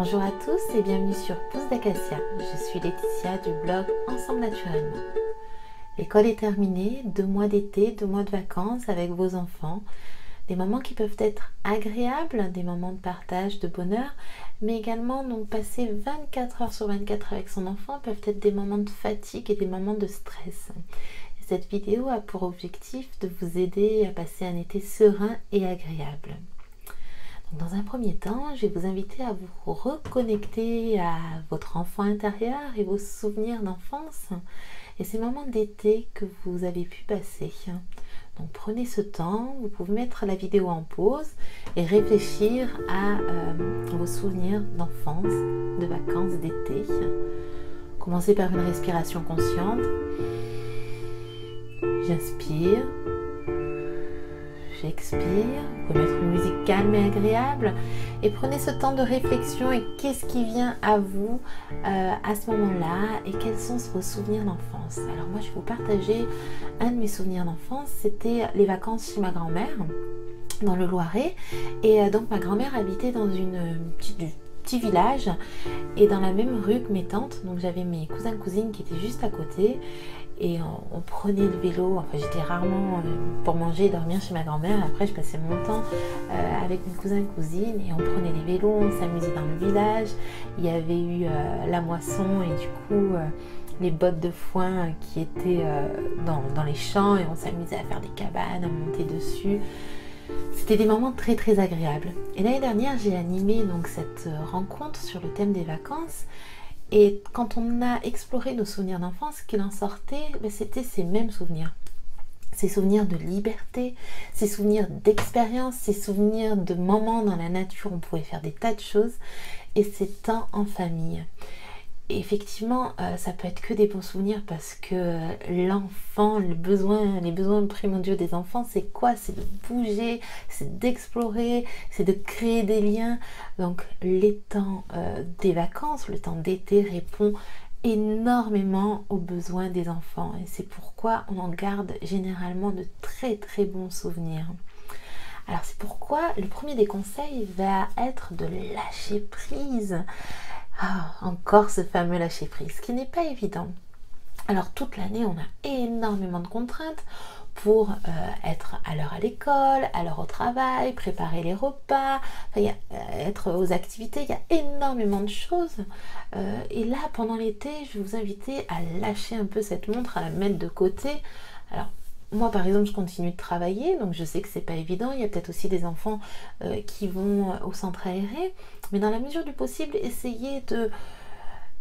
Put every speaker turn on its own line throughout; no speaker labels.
Bonjour à tous et bienvenue sur Pousse d'Acacia. Je suis Laetitia du blog Ensemble Naturellement. L'école est terminée, 2 mois d'été, 2 mois de vacances avec vos enfants. Des moments qui peuvent être agréables, des moments de partage, de bonheur, mais également donc passer 24 heures sur 24 avec son enfant peuvent être des moments de fatigue et des moments de stress. Et cette vidéo a pour objectif de vous aider à passer un été serein et agréable. Dans un premier temps, je vais vous inviter à vous reconnecter à votre enfant intérieur et vos souvenirs d'enfance et ces moments d'été que vous avez pu passer. Donc prenez ce temps, vous pouvez mettre la vidéo en pause et réfléchir à vos souvenirs d'enfance, de vacances, d'été. Commencez par une respiration consciente. J'inspire. J'expire, vous pouvez mettre une musique calme et agréable et prenez ce temps de réflexion et qu'est-ce qui vient à vous à ce moment-là et quels sont vos souvenirs d'enfance. Alors moi je vais vous partager un de mes souvenirs d'enfance, c'était les vacances chez ma grand-mère dans le Loiret et donc ma grand-mère habitait dans un petit village et dans la même rue que mes tantes, donc j'avais mes cousins cousines qui étaient juste à côté. Et on prenait le vélo, enfin j'étais rarement pour manger et dormir chez ma grand-mère. Après je passais mon temps avec mes cousins et cousines et on prenait les vélos, on s'amusait dans le village. Il y avait eu la moisson et du coup les bottes de foin qui étaient dans les champs et on s'amusait à faire des cabanes, à monter dessus. C'était des moments très très agréables. Et l'année dernière j'ai animé donc cette rencontre sur le thème des vacances. Et quand on a exploré nos souvenirs d'enfance, ce qu'il en sortait, c'était ces mêmes souvenirs. Ces souvenirs de liberté, ces souvenirs d'expérience, ces souvenirs de moments dans la nature où on pouvait faire des tas de choses. Et ces temps en famille. Et effectivement, ça peut être que des bons souvenirs parce que l'enfant, les besoins primordiaux des enfants, c'est quoi? C'est de bouger, c'est d'explorer, c'est de créer des liens. Donc les temps des vacances, le temps d'été répond énormément aux besoins des enfants. Et c'est pourquoi on en garde généralement de très très bons souvenirs. Alors c'est pourquoi le premier des conseils va être de lâcher prise. Ah, encore ce fameux lâcher prise, ce qui n'est pas évident. Alors toute l'année, on a énormément de contraintes pour être à l'heure à l'école, à l'heure au travail, préparer les repas, être aux activités, il y a énormément de choses. Et là, pendant l'été, je vais vous inviter à lâcher un peu cette montre, à la mettre de côté. Alors, moi, par exemple, je continue de travailler, donc je sais que c'est pas évident. Il y a peut-être aussi des enfants qui vont au centre aéré, mais dans la mesure du possible, essayez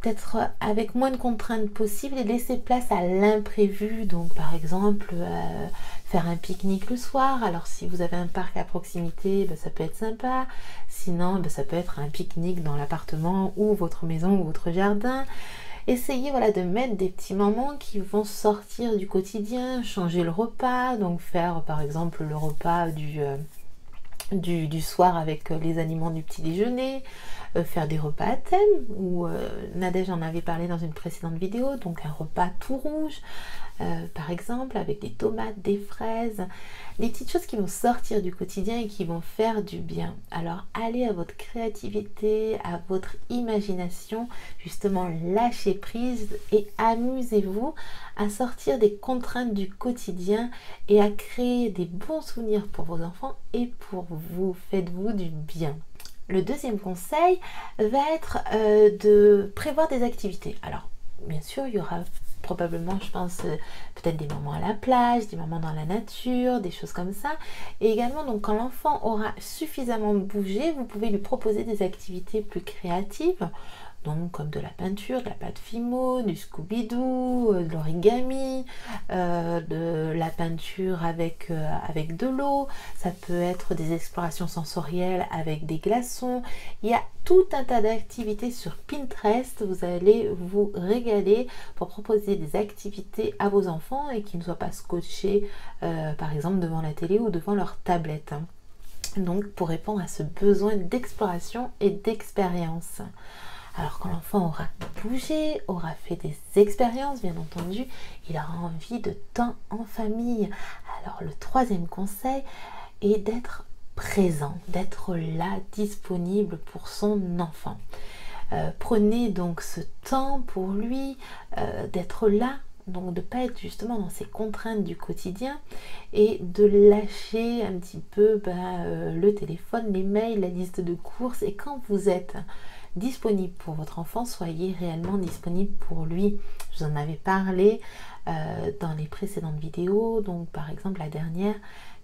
d'être avec moins de contraintes possibles et laisser place à l'imprévu. Donc, par exemple, faire un pique-nique le soir. Alors, si vous avez un parc à proximité, ça peut être sympa. Sinon, ça peut être un pique-nique dans l'appartement ou votre maison ou votre jardin. Essayez de mettre des petits moments qui vont sortir du quotidien, changer le repas, donc faire par exemple le repas du soir avec les aliments du petit déjeuner, faire des repas à thème, ou Nadège en avait parlé dans une précédente vidéo, donc un repas tout rouge, par exemple, avec des tomates, des fraises, des petites choses qui vont sortir du quotidien et qui vont faire du bien. Alors allez à votre créativité, à votre imagination, justement lâchez prise et amusez-vous à sortir des contraintes du quotidien et à créer des bons souvenirs pour vos enfants et pour vous. Faites-vous du bien. Le deuxième conseil va être de prévoir des activités. Alors, bien sûr, il y aura probablement, je pense, peut-être des moments à la plage, des moments dans la nature, des choses comme ça. Et également, donc, quand l'enfant aura suffisamment bougé, vous pouvez lui proposer des activités plus créatives. Donc comme de la peinture, de la pâte Fimo, du Scooby-Doo, de l'origami, de la peinture avec de l'eau, ça peut être des explorations sensorielles avec des glaçons. Il y a tout un tas d'activités sur Pinterest, vous allez vous régaler pour proposer des activités à vos enfants et qui ne soient pas scotchés par exemple devant la télé ou devant leur tablette. Donc pour répondre à ce besoin d'exploration et d'expérience. Alors quand l'enfant aura bougé, aura fait des expériences, bien entendu, il aura envie de temps en famille. Alors le troisième conseil est d'être présent, d'être là, disponible pour son enfant. Prenez donc ce temps pour lui, d'être là, donc de ne pas être justement dans ces contraintes du quotidien et de lâcher un petit peu le téléphone, les mails, la liste de courses. Et quand vous êtes disponible pour votre enfant, soyez réellement disponible pour lui. Je vous en avais parlé dans les précédentes vidéos, donc par exemple la dernière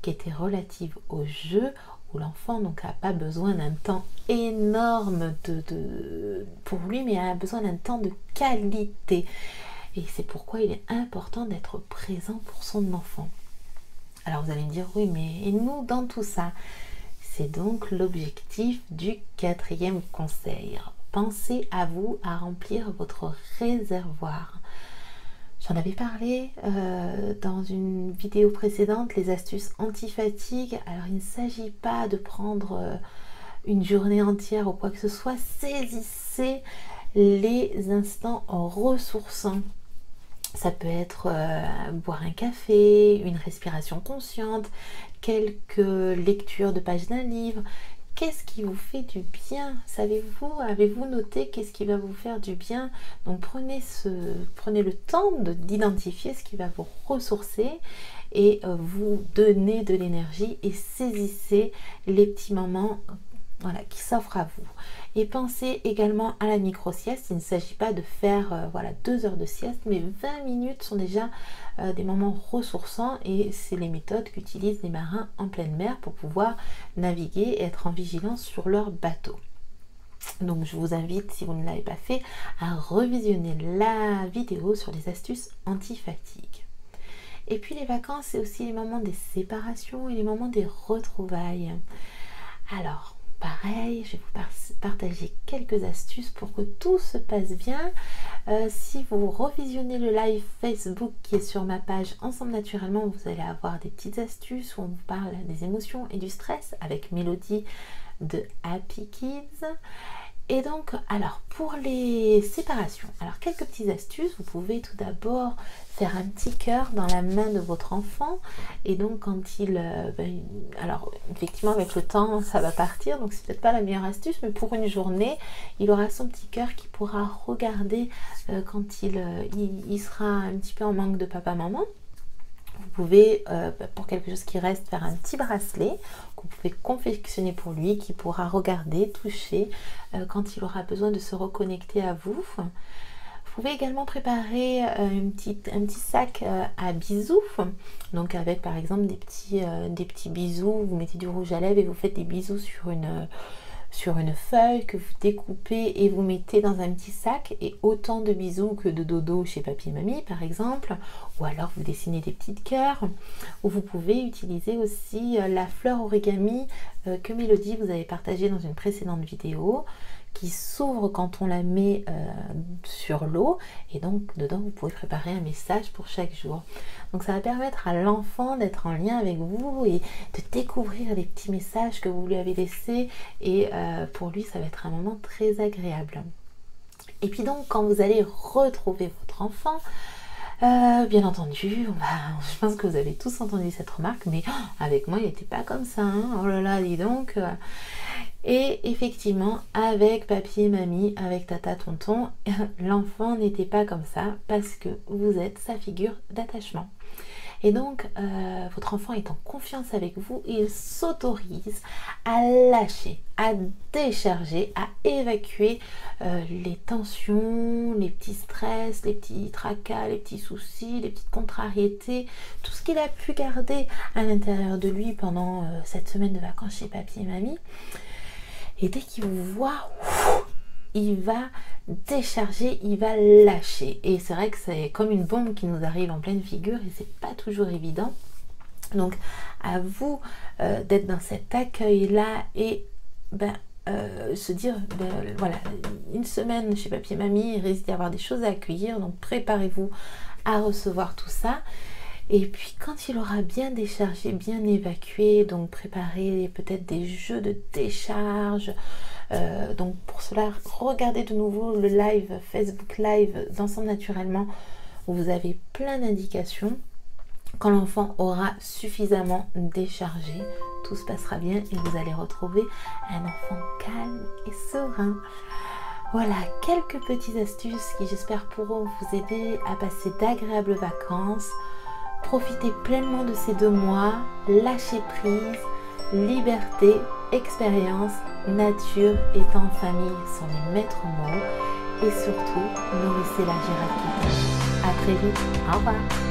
qui était relative au jeu, où l'enfant donc n'a pas besoin d'un temps énorme pour lui, mais a besoin d'un temps de qualité. Et c'est pourquoi il est important d'être présent pour son enfant. Alors vous allez me dire, oui, mais et nous dans tout ça? C'est donc l'objectif du 4e conseil. Pensez à vous, à remplir votre réservoir. J'en avais parlé dans une vidéo précédente, les astuces anti-fatigue. Alors il ne s'agit pas de prendre une journée entière ou quoi que ce soit. Saisissez les instants ressourçants. Ça peut être boire un café, une respiration consciente, quelques lectures de pages d'un livre. Qu'est-ce qui vous fait du bien? Savez-vous, avez-vous noté qu'est-ce qui va vous faire du bien? Donc prenez le temps d'identifier ce qui va vous ressourcer et vous donner de l'énergie, et saisissez les petits moments qui s'offrent à vous. Et pensez également à la micro-sieste. Il ne s'agit pas de faire 2 heures de sieste, mais 20 minutes sont déjà des moments ressourçants, et c'est les méthodes qu'utilisent les marins en pleine mer pour pouvoir naviguer et être en vigilance sur leur bateau. Donc je vous invite, si vous ne l'avez pas fait, à revisionner la vidéo sur les astuces anti-fatigue. Et puis les vacances, c'est aussi les moments des séparations et les moments des retrouvailles. Alors, pareil, je vais vous partager quelques astuces pour que tout se passe bien. Si vous revisionnez le live Facebook qui est sur ma page Ensemble Naturellement, vous allez avoir des petites astuces où on vous parle des émotions et du stress avec Mélodie de Happy Kids. Et donc, alors pour les séparations, alors quelques petites astuces. Vous pouvez tout d'abord faire un petit cœur dans la main de votre enfant, et donc quand alors effectivement avec le temps ça va partir, donc c'est peut-être pas la meilleure astuce, mais pour une journée il aura son petit cœur qui pourra regarder quand il sera un petit peu en manque de papa maman. Vous pouvez, pour quelque chose qui reste, faire un petit bracelet que vous pouvez confectionner pour lui, qui pourra regarder, toucher quand il aura besoin de se reconnecter à vous. Vous pouvez également préparer un petit sac à bisous, donc avec par exemple des petits bisous. Vous mettez du rouge à lèvres et vous faites des bisous sur une feuille que vous découpez et vous mettez dans un petit sac, et autant de bisous que de dodo chez papy et mamie par exemple, ou alors vous dessinez des petits cœurs, ou vous pouvez utiliser aussi la fleur origami que Mélodie vous avait partagée dans une précédente vidéo, qui s'ouvre quand on la met sur l'eau, et donc dedans vous pouvez préparer un message pour chaque jour. Donc ça va permettre à l'enfant d'être en lien avec vous et de découvrir les petits messages que vous lui avez laissés, et pour lui ça va être un moment très agréable. Et puis donc quand vous allez retrouver votre enfant, bien entendu, je pense que vous avez tous entendu cette remarque, mais avec moi il n'était pas comme ça, hein. Oh là là, dis donc. Et effectivement, avec papy et mamie, avec tata, tonton, l'enfant n'était pas comme ça, parce que vous êtes sa figure d'attachement. Et donc, votre enfant est en confiance avec vous, et il s'autorise à lâcher, à décharger, à évacuer les tensions, les petits stress, les petits tracas, les petits soucis, les petites contrariétés, tout ce qu'il a pu garder à l'intérieur de lui pendant cette semaine de vacances chez papy et mamie. Et dès qu'il vous voit, il va décharger, il va lâcher. Et c'est vrai que c'est comme une bombe qui nous arrive en pleine figure, et c'est pas toujours évident. Donc à vous d'être dans cet accueil-là, et se dire, voilà, une semaine chez papy et mamie, il risque d'y avoir des choses à accueillir, donc préparez-vous à recevoir tout ça. Et puis quand il aura bien déchargé, bien évacué, donc préparez peut-être des jeux de décharge. Donc pour cela, regardez de nouveau le live Facebook Live d'Ensemble Naturellement, où vous avez plein d'indications. Quand l'enfant aura suffisamment déchargé, tout se passera bien et vous allez retrouver un enfant calme et serein. Voilà, quelques petites astuces qui j'espère pourront vous aider à passer d'agréables vacances. Profitez pleinement de ces 2 mois, lâchez prise, liberté, expérience, nature et temps en famille sont les maîtres mots. Et surtout, nourrissez la girafe qui bouge. À très vite, au revoir.